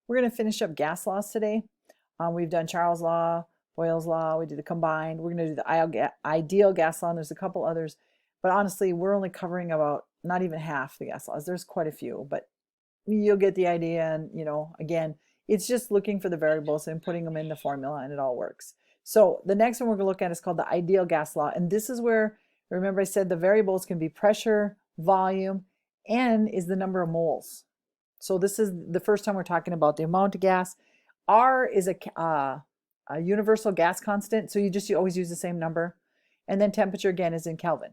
We're going to finish up gas laws today. We've done Charles' law, Boyle's law, we did the combined. We're going to do the ideal gas law, and there's a couple others. But honestly, we're only covering about not even half the gas laws. There's quite a few, but you'll get the idea. And, again, it's just looking for the variables and putting them in the formula, and it all works. So the next one we're going to look at is called the ideal gas law. And this is where, remember I said the variables can be pressure, volume, N is the number of moles. So this is the first time we're talking about the amount of gas. R is a universal gas constant, so you always use the same number. And then temperature again is in Kelvin.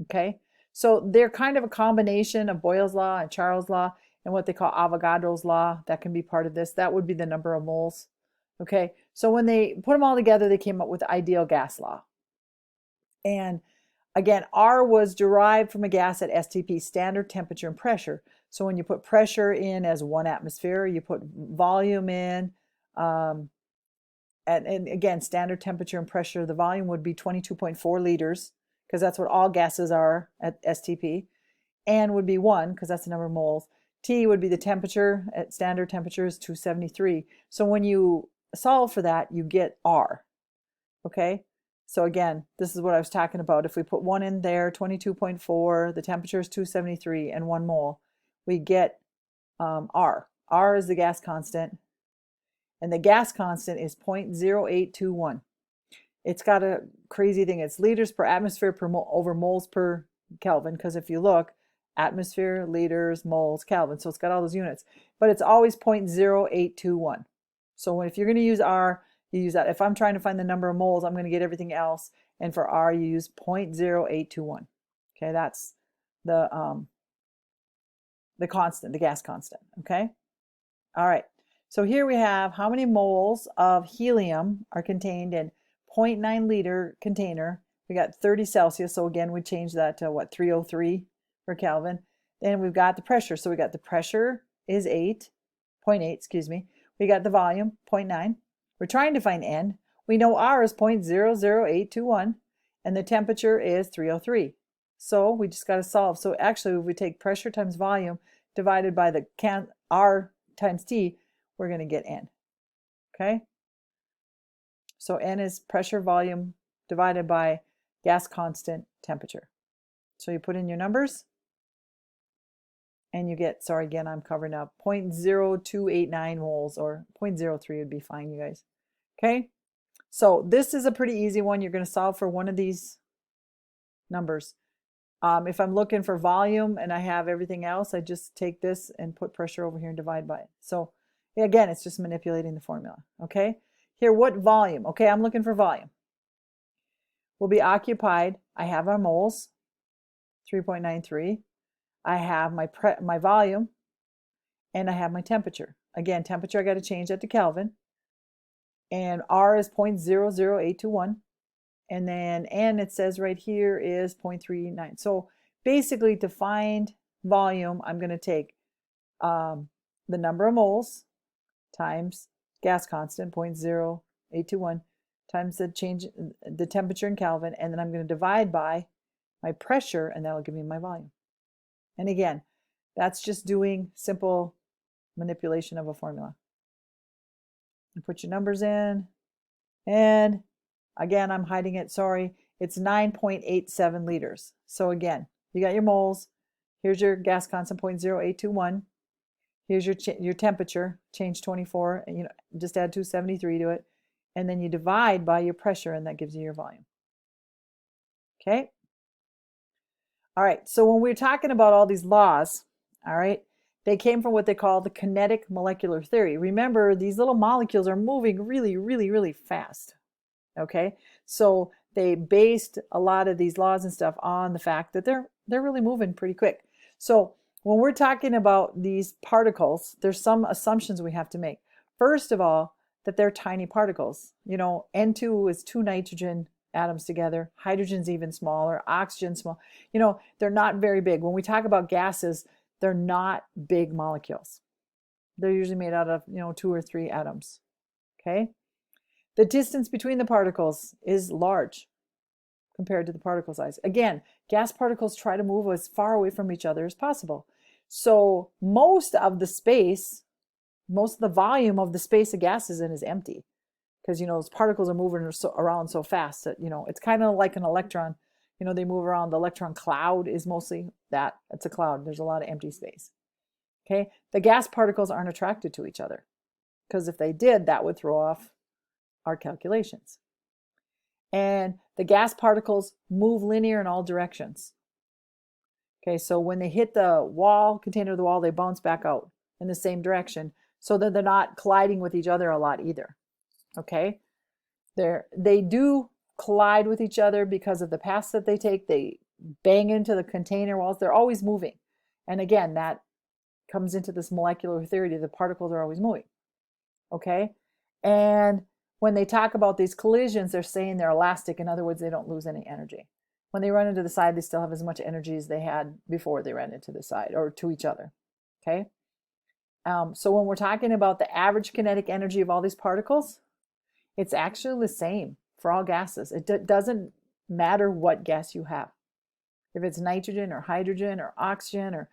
Okay, so they're kind of a combination of Boyle's law and Charles' law and what they call Avogadro's law. That can be part of this. That would be the number of moles. Okay, so when they put them all together, they came up with the ideal gas law. And again, R was derived from a gas at STP, standard temperature and pressure. So when you put pressure in as 1 atmosphere, you put volume in, and again, standard temperature and pressure, the volume would be 22.4 liters, because that's what all gases are at STP. N would be 1, because that's the number of moles. T would be the temperature, at standard temperature is 273. So when you solve for that, you get R, okay? So again, this is what I was talking about. If we put 1 in there, 22.4, the temperature is 273, and 1 mole, we get R. R is the gas constant, and the gas constant is 0.0821. It's got a crazy thing. It's liters per atmosphere per over moles per Kelvin, because if you look, atmosphere, liters, moles, Kelvin, so it's got all those units, but it's always 0.0821. So if you're going to use R, you use that. If I'm trying to find the number of moles, I'm going to get everything else, and for R, you use 0.0821. Okay, that's the constant, the gas constant. Okay, all right. So here we have how many moles of helium are contained in 0.9 liter container. We got 30 Celsius. So again, we change that to what, 303 for Kelvin. Then we've got the pressure. So we got the pressure is 0.8, excuse me. We got the volume, 0.9. We're trying to find N. We know R is 0.00821, and the temperature is 303. So we just got to solve. So actually, if we take pressure times volume divided by the R times T, we're going to get N. Okay? So N is pressure volume divided by gas constant temperature. So you put in your numbers, and you get, sorry, again, I'm covering up, 0.0289 moles, or 0.03 would be fine, you guys. Okay? So this is a pretty easy one. You're going to solve for one of these numbers. If I'm looking for volume and I have everything else, I just take this and put pressure over here and divide by it. So again, it's just manipulating the formula. Okay? Here, what volume? Okay, I'm looking for volume. Will be occupied. I have our moles, 3.93. I have my volume, and I have my temperature. Again, temperature, I got to change that to Kelvin. And R is 0.00821. And then N, it says right here, is 0.39. So basically, to find volume, I'm going to take the number of moles times gas constant, 0.0821, times the temperature in Kelvin, and then I'm going to divide by my pressure, and that'll give me my volume. And again, that's just doing simple manipulation of a formula. You put your numbers in, and again, I'm hiding it, sorry. It's 9.87 liters. So again, you got your moles. Here's your gas constant, 0.0821. Here's your temperature, change 24, and just add 273 to it. And then you divide by your pressure, and that gives you your volume. Okay? All right, so when we're talking about all these laws, all right, they came from what they call the kinetic molecular theory. Remember, these little molecules are moving really, really, really fast. Okay, so they based a lot of these laws and stuff on the fact that they're really moving pretty quick. So when we're talking about these particles, there's some assumptions we have to make. First of all, that they're tiny particles. N2 is 2 nitrogen atoms together. Hydrogen's even smaller. Oxygen small. They're not very big. When we talk about gases, they're not big molecules. They're usually made out of 2 or 3 atoms. Okay. The distance between the particles is large compared to the particle size. Again, gas particles try to move as far away from each other as possible. So most of the space most of the volume of the space a gas is in is empty, because those particles are moving around so fast that it's kind of like an electron. They move around. The electron cloud is mostly that. It's a cloud. There's a lot of empty space. Okay, the gas particles aren't attracted to each other, because if they did, that would throw off our calculations. And the gas particles move linear in all directions. Okay, so when they hit the wall, container of the wall, they bounce back out in the same direction, so that they're not colliding with each other a lot either. Okay, they do collide with each other because of the paths that they take. They bang into the container walls. They're always moving. And again, that comes into this molecular theory. The particles are always moving. Okay, and when they talk about these collisions, they're saying they're elastic. In other words, they don't lose any energy. When they run into the side, they still have as much energy as they had before they ran into the side or to each other. Okay, so when we're talking about the average kinetic energy of all these particles, it's actually the same for all gases. It doesn't matter what gas you have. If it's nitrogen or hydrogen or oxygen or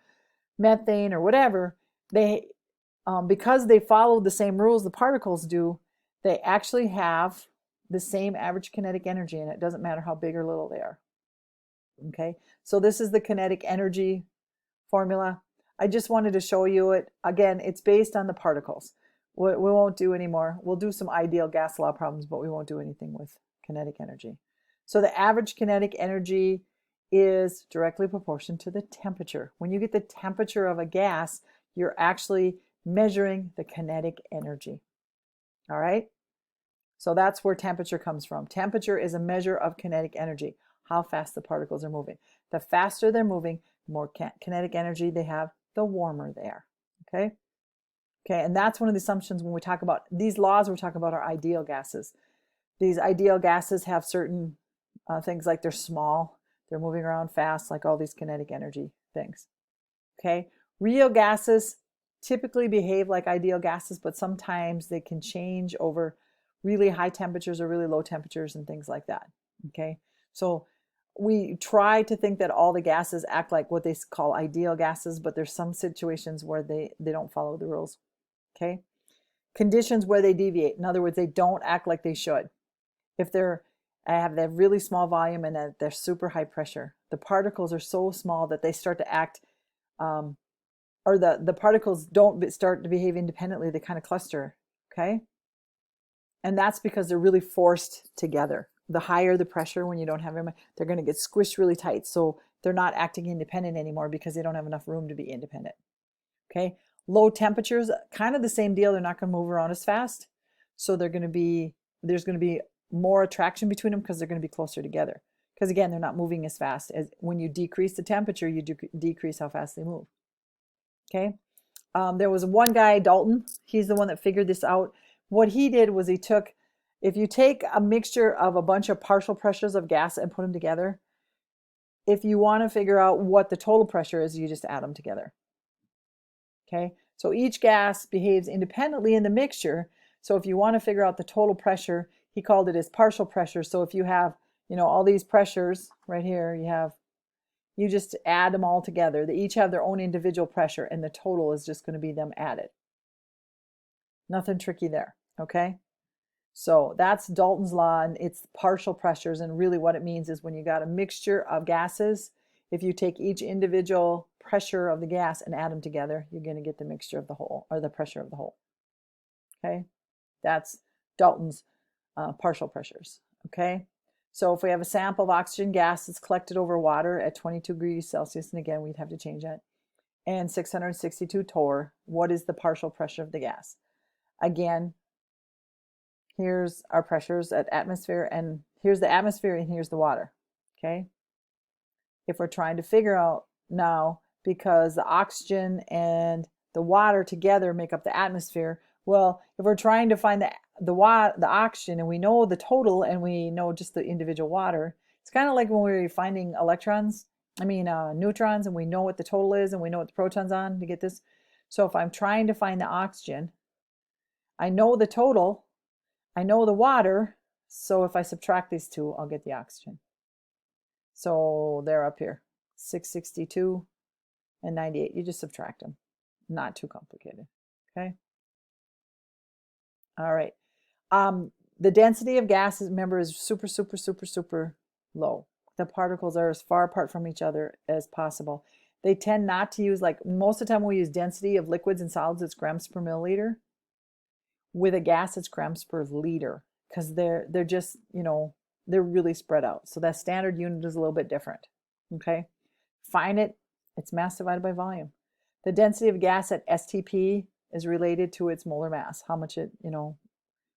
methane or whatever, because they follow the same rules the particles do, they actually have the same average kinetic energy, and it doesn't matter how big or little they are. Okay, so this is the kinetic energy formula. I just wanted to show you it. Again, it's based on the particles. We won't do any more. We'll do some ideal gas law problems, but we won't do anything with kinetic energy. So the average kinetic energy is directly proportional to the temperature. When you get the temperature of a gas, you're actually measuring the kinetic energy. All right? So that's where temperature comes from. Temperature is a measure of kinetic energy, how fast the particles are moving. The faster they're moving, the more kinetic energy they have, the warmer they are. Okay? Okay, and that's one of the assumptions when we talk about these laws. We're talking about our ideal gases. These ideal gases have certain things, like they're small, they're moving around fast, like all these kinetic energy things. Okay, real gases typically behave like ideal gases, but sometimes they can change over really high temperatures or really low temperatures and things like that. Okay, so we try to think that all the gases act like what they call ideal gases, but there's some situations where they don't follow the rules. Okay, conditions where they deviate. In other words, they don't act like they should. If they have that really small volume and they're super high pressure, the particles are so small that they start to act, or the particles don't start to behave independently. They kind of cluster. Okay, and that's because they're really forced together. The higher the pressure, when you don't have them, they're going to get squished really tight. So they're not acting independent anymore because they don't have enough room to be independent. Okay, low temperatures, kind of the same deal. They're not going to move around as fast. So there's going to be more attraction between them because they're going to be closer together. Because again, they're not moving as fast. As when you decrease the temperature, you decrease how fast they move. Okay, there was one guy, Dalton. He's the one that figured this out. What he did was if you take a mixture of a bunch of partial pressures of gas and put them together, if you want to figure out what the total pressure is, you just add them together. Okay, so each gas behaves independently in the mixture. So if you want to figure out the total pressure, he called it as partial pressure. So if you have, all these pressures right here, you just add them all together. They each have their own individual pressure, and the total is just going to be them added. Nothing tricky there, okay? So that's Dalton's law, and it's partial pressures. And really what it means is when you got a mixture of gases, if you take each individual pressure of the gas and add them together, you're going to get the mixture of the whole, or the pressure of the whole. Okay, that's Dalton's partial pressures. Okay, so if we have a sample of oxygen gas that's collected over water at 22 degrees Celsius, and again, we'd have to change that, and 662 torr, what is the partial pressure of the gas? Again, here's our pressures at atmosphere, and here's the atmosphere, and here's the water. Okay, if we're trying to figure out now, because the oxygen and the water together make up the atmosphere, well, if we're trying to find the oxygen and we know the total and we know just the individual water, it's kind of like when we're finding neutrons, and we know what the total is and we know what the proton's on to get this. So if I'm trying to find the oxygen, I know the total, I know the water, so if I subtract these two, I'll get the oxygen. So they're up here, 662 and 98. You just subtract them. Not too complicated, okay? All right. The density of gases, remember, is super, super, super, super low. The particles are as far apart from each other as possible. They tend not to use, like most of the time we use density of liquids and solids, it's grams per milliliter. With a gas, it's grams per liter because they're just, they're really spread out. So that standard unit is a little bit different. Okay. Find it, it's mass divided by volume. The density of gas at STP is related to its molar mass, how much it,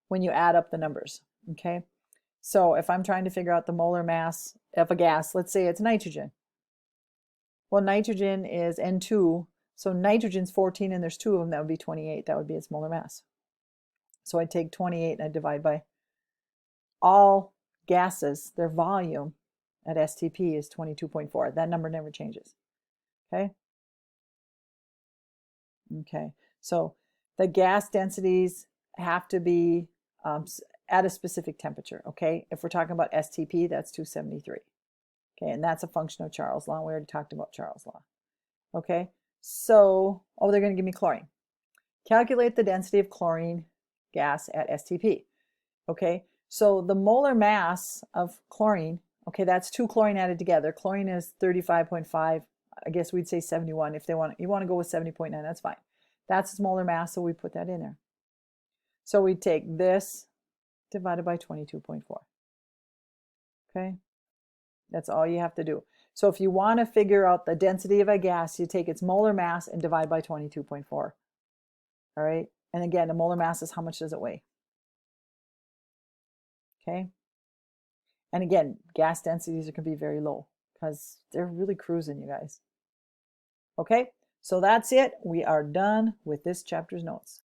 when you add up the numbers. Okay. So if I'm trying to figure out the molar mass of a gas, let's say it's nitrogen. Well, nitrogen is N2, so nitrogen's 14 and there's two of them, that would be 28. That would be its molar mass. So I take 28 and I divide by all gases, their volume at STP is 22.4. That number never changes. Okay? Okay. So the gas densities have to be at a specific temperature. Okay? If we're talking about STP, that's 273. Okay, and that's a function of Charles' law. We already talked about Charles' law. Okay, so, they're going to give me chlorine. Calculate the density of chlorine gas at STP. Okay, so the molar mass of chlorine, okay, that's 2 chlorine added together. Chlorine is 35.5. I guess we'd say 71 if you want to go with 70.9, that's fine. That's its molar mass, so we put that in there. So we take this divided by 22.4. Okay, that's all you have to do. So if you want to figure out the density of a gas, you take its molar mass and divide by 22.4. All right, and again, the molar mass is how much does it weigh. Okay, and again, gas densities can be very low because they're really cruising, you guys. Okay, so that's it. We are done with this chapter's notes.